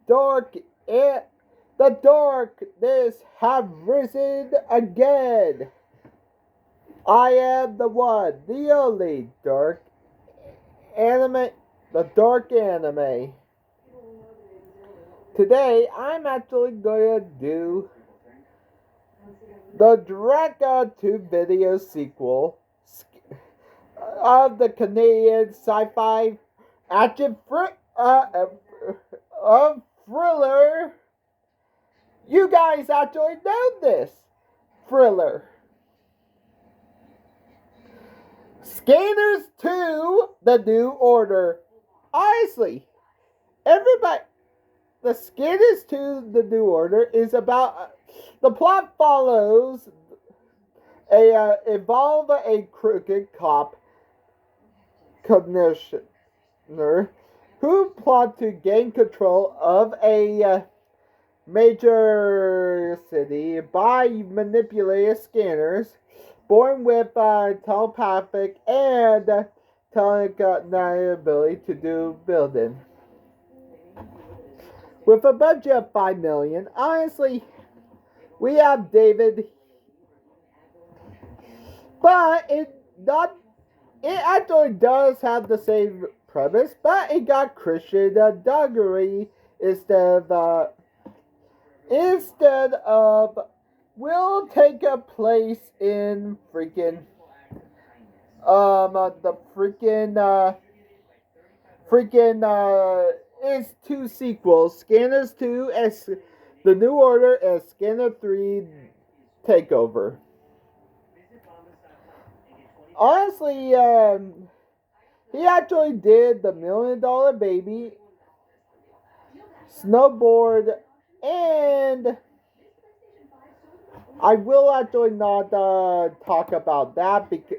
Dark, the darkness have risen again. I am the one, the only anime, the dark anime. Today, I'm actually going to do the direct to video sequel of the Canadian sci-fi action thriller. You guys actually know this thriller. Scanners 2, The New Order. Honestly, everybody, the Scanners 2, The New Order is about, the plot follows involve a crooked cop commissioner who plot to gain control of a major city by manipulating scanners born with telepathic and telekinetic ability to do building. With a budget of $5 million, honestly, we have David, but it actually does have the same premise, but it got Christian Duggery instead of will take a place in freaking is two sequels, Scanners 2 as The New Order and Scanner 3 Takeover. Honestly, he actually did the $1 Million Baby, Snowboard, and I will actually not talk about that because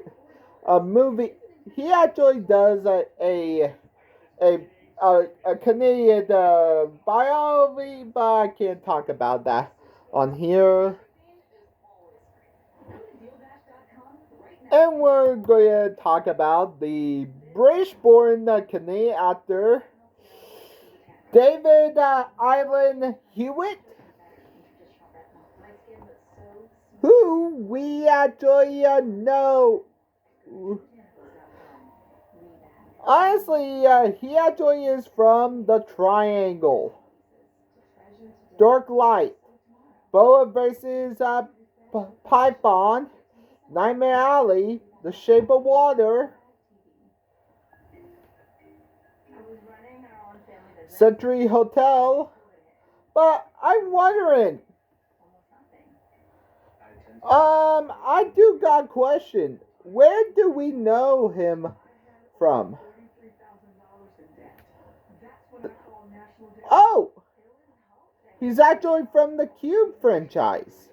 a movie. He actually does a Canadian biography, but I can't talk about that on here. And we're going to talk about the British-born Canadian actor David Island Hewitt, who we actually know. Honestly, he actually is from The Triangle, Dark Light, Boa vs. Python, Nightmare Alley, The Shape of Water, Century Hotel. But I'm wondering, I do got a question. Where do we know him from? Oh, he's actually from the Cube franchise.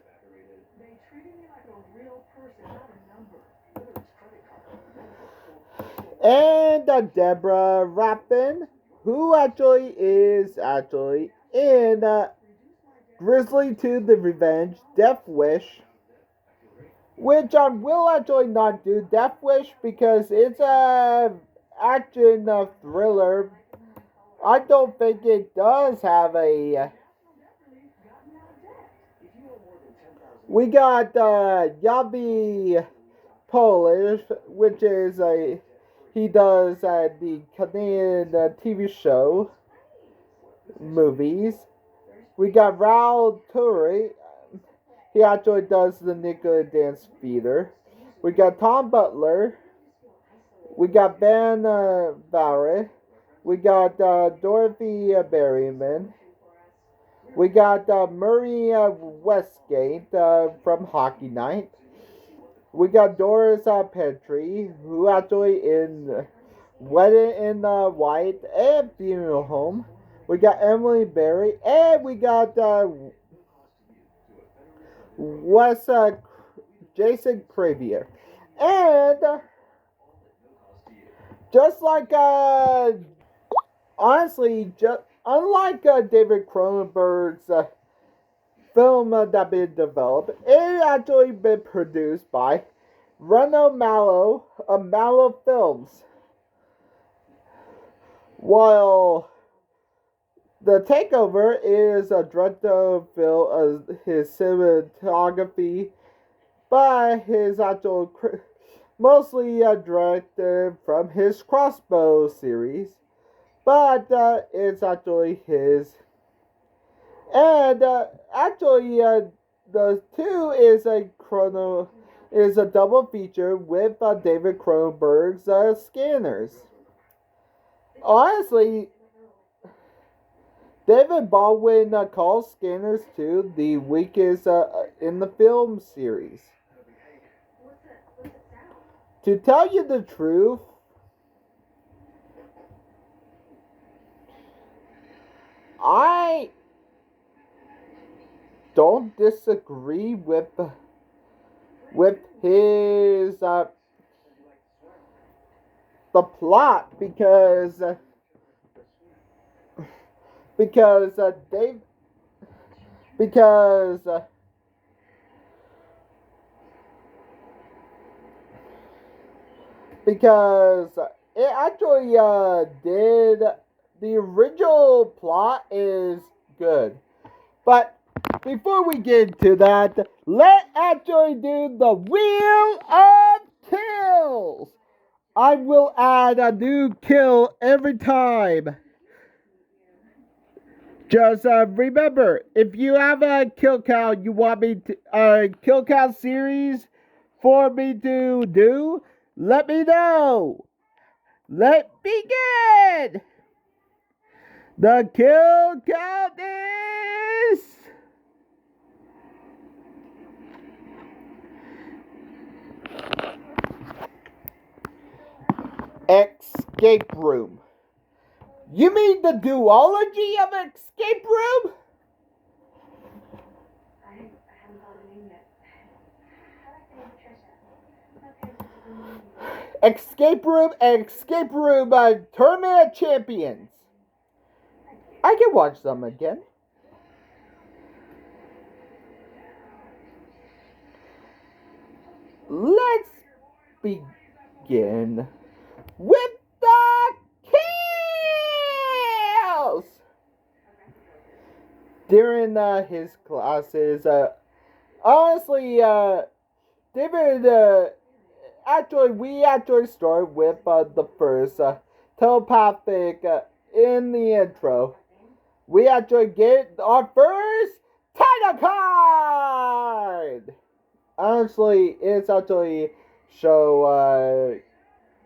And Deborah Rappin, who actually is in Grizzly 2 The Revenge, Death Wish, which I will actually not do Death Wish because it's a action thriller. I don't think it does have a. We got Yabi Polish, which is he does the Canadian TV show movies. We got Raul Turi. He actually does the Nicola Dance Theater. We got Tom Butler. We got Ben Barrett. We got Dorothy Berryman. We got Murray Westgate from Hockey Night. We got Doris Petrie, who actually in Wedding in White and Funeral Home. We got Emily Berry, and we got Jason Cravier. And just like honestly, unlike David Cronenberg's film that been developed, it actually been produced by Reno Mallow of Mallow Films. While The takeover is a director film, his cinematography by his actual mostly directed from his Crossbow series, but it's actually his. And actually, the two is a double feature with David Cronenberg's Scanners. Honestly, David Baldwin calls Scanners 2 the weakest in the film series. To tell you the truth, I don't disagree with his the plot because they because because it actually did the original plot is good, but before we get to that, let's actually do the Wheel of Kills. I will add a new kill every time. Just remember, if you have a kill count you want me to kill count series for me to do, let me know. Let's begin. The kill count is Escape Room. You mean the duology of Escape Room? Escape Room and Escape Room Tournament Champions. I can watch them again. Let's begin with the kills. During his classes, honestly, David, we actually start with the first telepathic in the intro. We actually get our first title card. Honestly, it's actually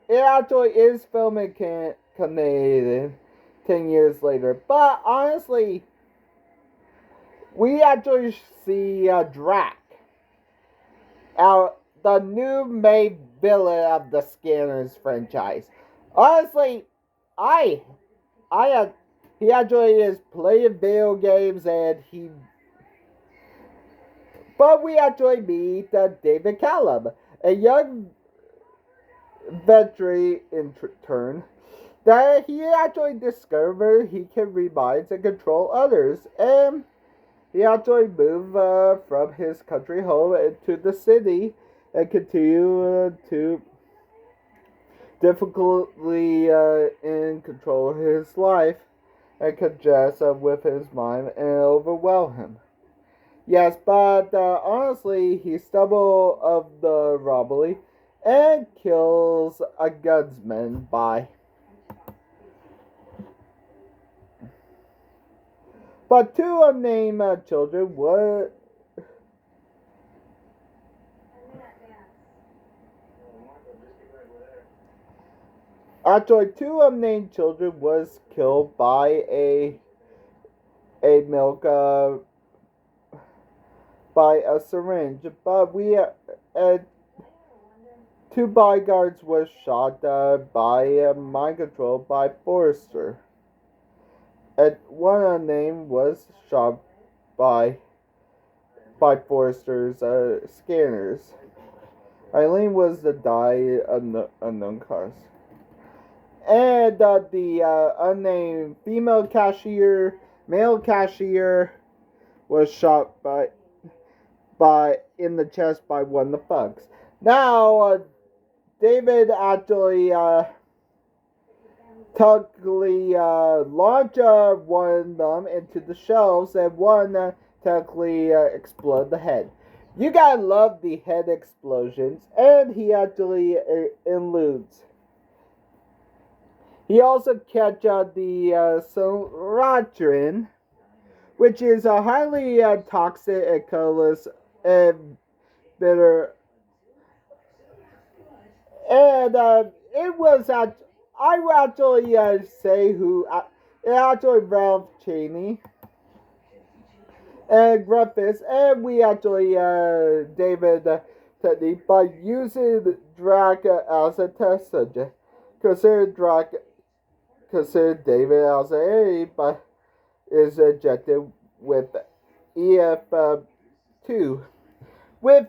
it actually is filmed in Canadian 10 years later. But honestly, we actually see Drac, the new main villain of the Scanners franchise. Honestly, he actually is playing video games but we actually meet David Callum, a young veteran in turn that he actually discovered he can remind and control others, and he actually moved from his country home to the city and continue to difficultly in control his life and congest with his mind and overwhelm him. Yes, but honestly, he stumbles of the robbery and kills a gunsman by. But two unnamed children were. Actually, two unnamed children was killed by a milk by a syringe, but two bodyguards were shot by mind control by Forrester. And one unnamed was shot by Forrester's scanners. Eileen was the unknown cause. And the unnamed male cashier was shot by in the chest by one of the thugs. Now, David actually technically launch one of them into the shelves, and one technically explode the head. You gotta love the head explosions, and he actually eludes. He also catch the Soratrin, which is a highly toxic and colorless and bitter. And it was at I would actually say who it actually Ralph Cheney and Griffiths, and we actually David technique by using Drac as a test subject. Consider David as a but is ejected with EF2, with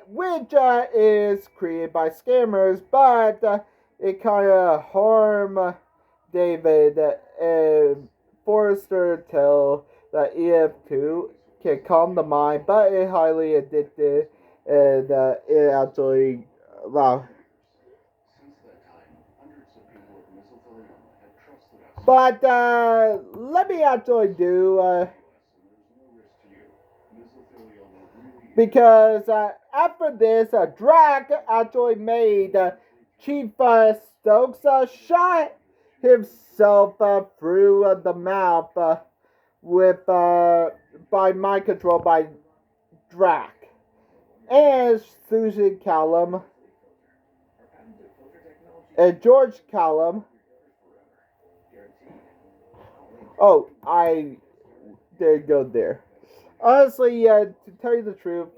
which is created by scammers, but it kind of harm David and Forrester tell that EF2 can calm the mind, but it highly addicted, and it actually but let me actually do because after this, Drac actually made Chief Stokes shot himself through the mouth with by mind control by Drac and Susan Callum and George Callum. Oh, I did go there. Honestly, to tell you the truth,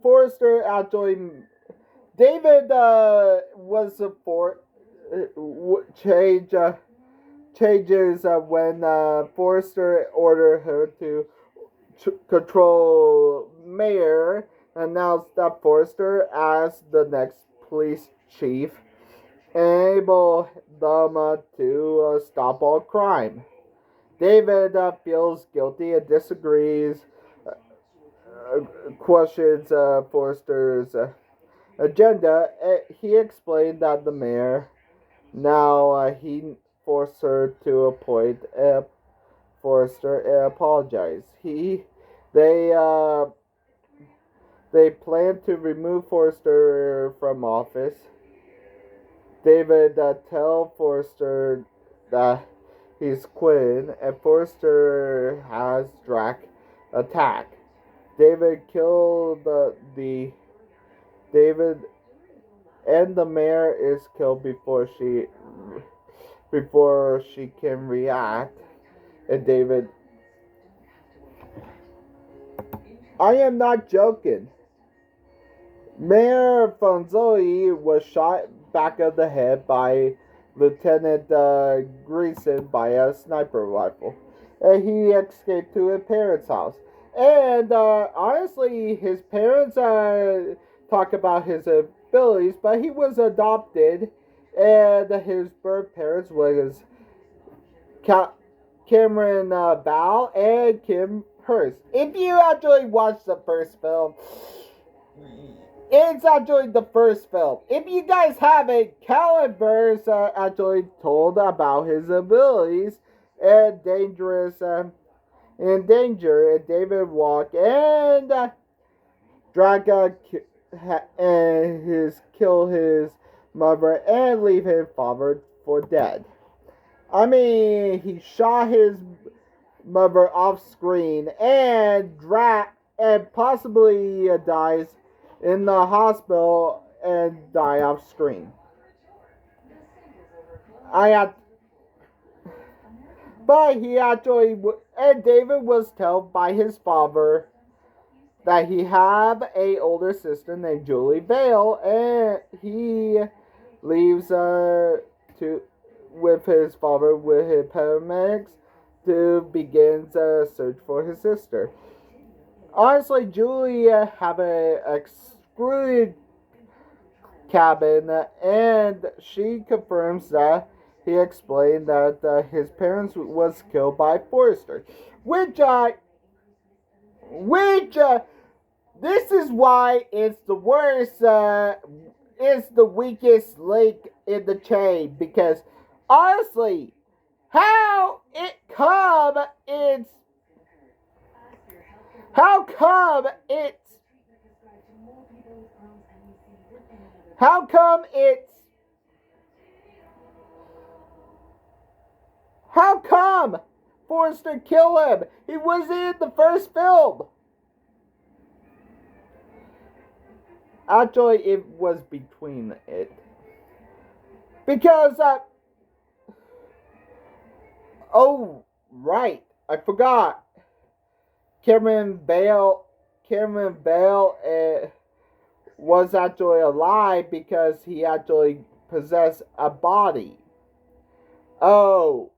Forrester actually, David was for changes when Forrester ordered her to control Mayor, announced that Forrester as the next police chief, enable them to stop all crime. David feels guilty and disagrees, questions Forrester's agenda. He explained that the mayor now he forced her to appoint Forrester and apologize. They plan to remove Forrester from office. David tell Forrester that he's quitting, and Forrester has Drac attack. David killed the David, and the mayor is killed before she can react. And David, I am not joking. Mayor Fonzoli was shot back of the head by Lieutenant Greason by a sniper rifle, and he escaped to his parents' house. And honestly, his parents talk about his abilities, but he was adopted, and his birth parents was Cameron Bow and Kim Hurst. If you actually watch the first film, it's actually the first film. If you guys haven't, Calibur's actually told about his abilities and in danger, and David Walk and Draga and kill his mother and leave his father for dead. I mean, he shot his mother off screen and possibly dies in the hospital and die off screen. But he actually, and David was told by his father that he had a older sister named Julie Vale, and he leaves with his father with his paramedics to begin a search for his sister. Honestly, Julie have a excluded cabin, and she confirms that he explained that his parents was killed by Forrester, which this is why it's the worst. is the weakest link in the chain because honestly, how how come it's how come it's how come Forrester killed him? He was in the first film. Actually, it was between it. Because, oh, right, I forgot. Cameron Bale was actually alive because he actually possessed a body. Oh.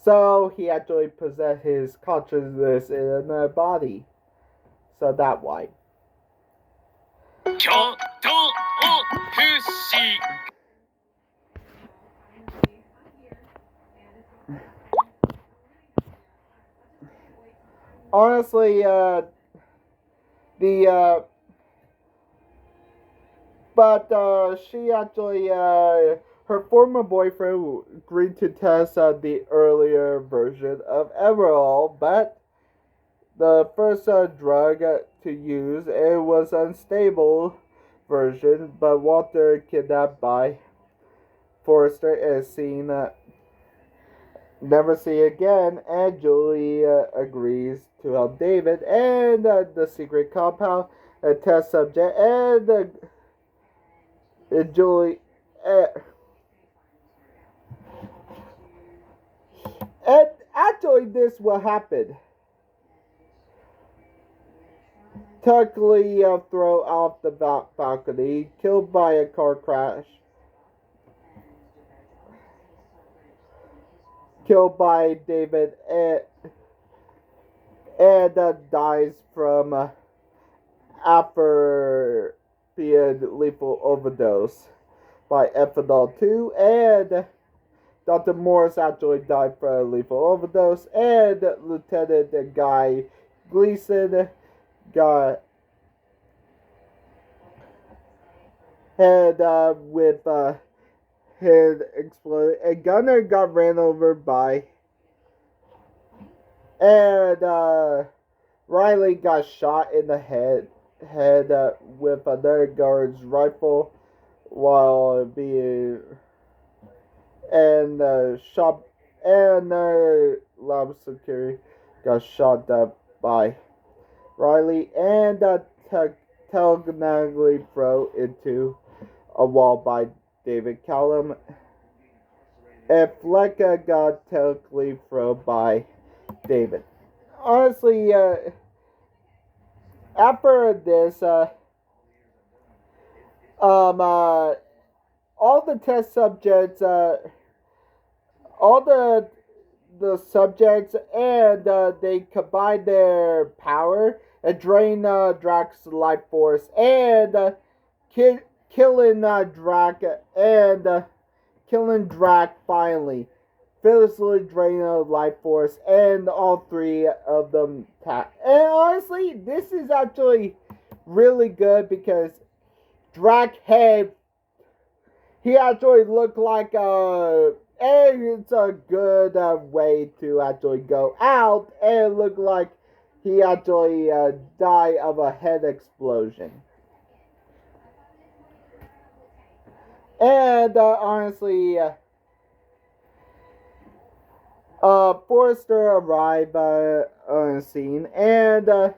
So he actually possessed his consciousness in another body. So that why. Honestly, she actually, her former boyfriend agreed to test the earlier version of Everall, but the first drug to use, it was unstable version, but Walter, kidnapped by Forrester, is seen never see again, and Julie agrees to help David and the secret compound, a test subject, and Julie. And actually, this will happen. Technically, throw off the balcony, killed by a car crash. Killed by David and dies from after being lethal overdose by ethanol 2, and Dr. Morris actually died from a lethal overdose, and Lieutenant Guy Gleason got head with head exploded, and Gunner got ran over by, and Riley got shot in the head with another guard's rifle while being and shot, and lab security got shot up by Riley, and telegonally thrown into a wall by David Callum, and Flecka got telegonally thrown by David. Honestly, after this, all the test subjects, all the subjects, and they combine their power and drain Drax's life force, and killing Drax, and killing Drax finally. Physically draining life force, and all three of them tap. And honestly, this is actually really good because Drax head, he actually looked like and it's a good way to actually go out and look like he actually died of a head explosion. And honestly, Forrester arrived on the scene, and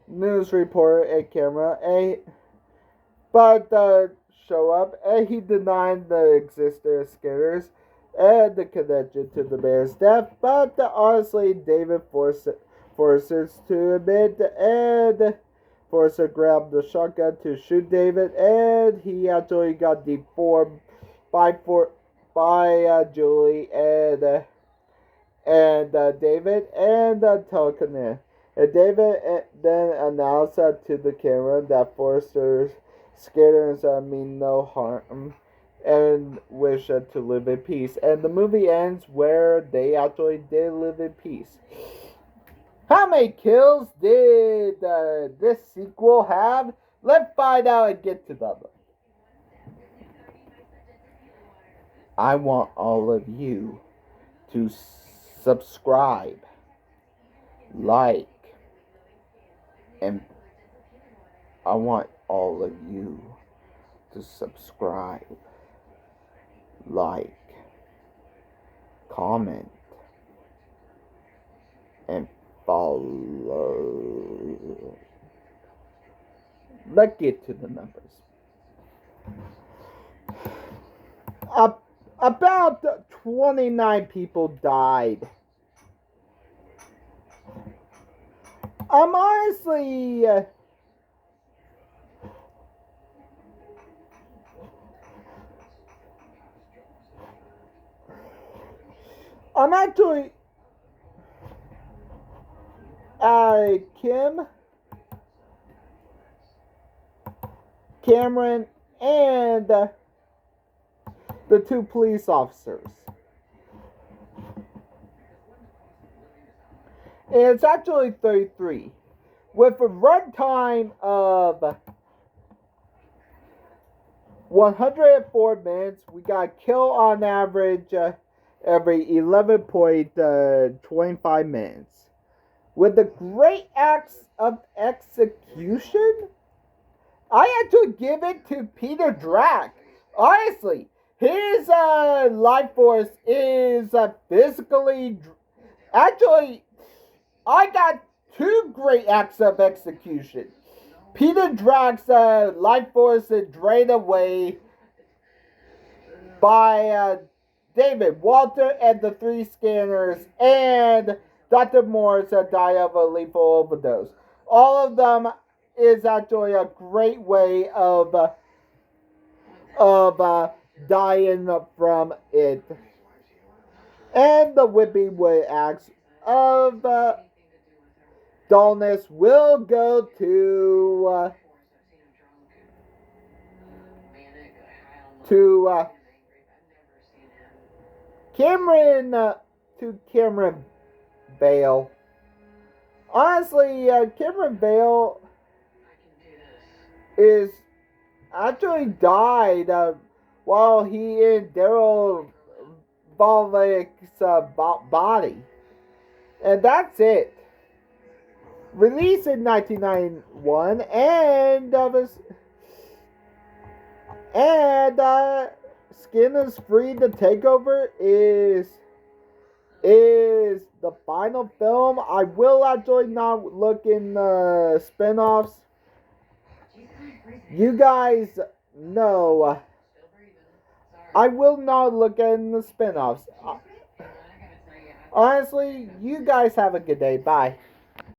news reporter and camera, but show up, and he denied the existence of scanners and the connection to the man's death. But honestly, David forces to admit, and Forrester grabbed the shotgun to shoot David, and he actually got deformed by Julie and David and Tolkien. And David then announced to the camera that Forrester's scanners mean no harm and wish to live in peace. And the movie ends where they actually did live in peace. How many kills did this sequel have? Let's find out and get to them. I want all of you to subscribe, like, and I want all of you to subscribe, like, comment, and follow. Let's get to the numbers. About 29 people died. I'm honestly... I'm actually... Kim, Cameron, and the two police officers. And it's actually 33. With a runtime of 104 minutes, we got kill on average every 11.25 minutes. With the great acts of execution, I actually give it to Peter Drac. Honestly, his life force is physically... Actually, I got two great acts of execution. Peter Drac's life force is drained away by David, Walter, and the three scanners, and Dr. Morris died of a lethal overdose. All of them is actually a great way of dying from it. And the whipping with acts of dullness will go to Cameron Bale. Honestly, Cameron Bale is actually died while he in Daryl Volvick's body. And that's it. Released in 1991, and Skin is Free, The Takeover is the final film. I will actually not look in spin-offs. You guys know I will not look in the spin-offs. Honestly, you guys have a good day. Bye.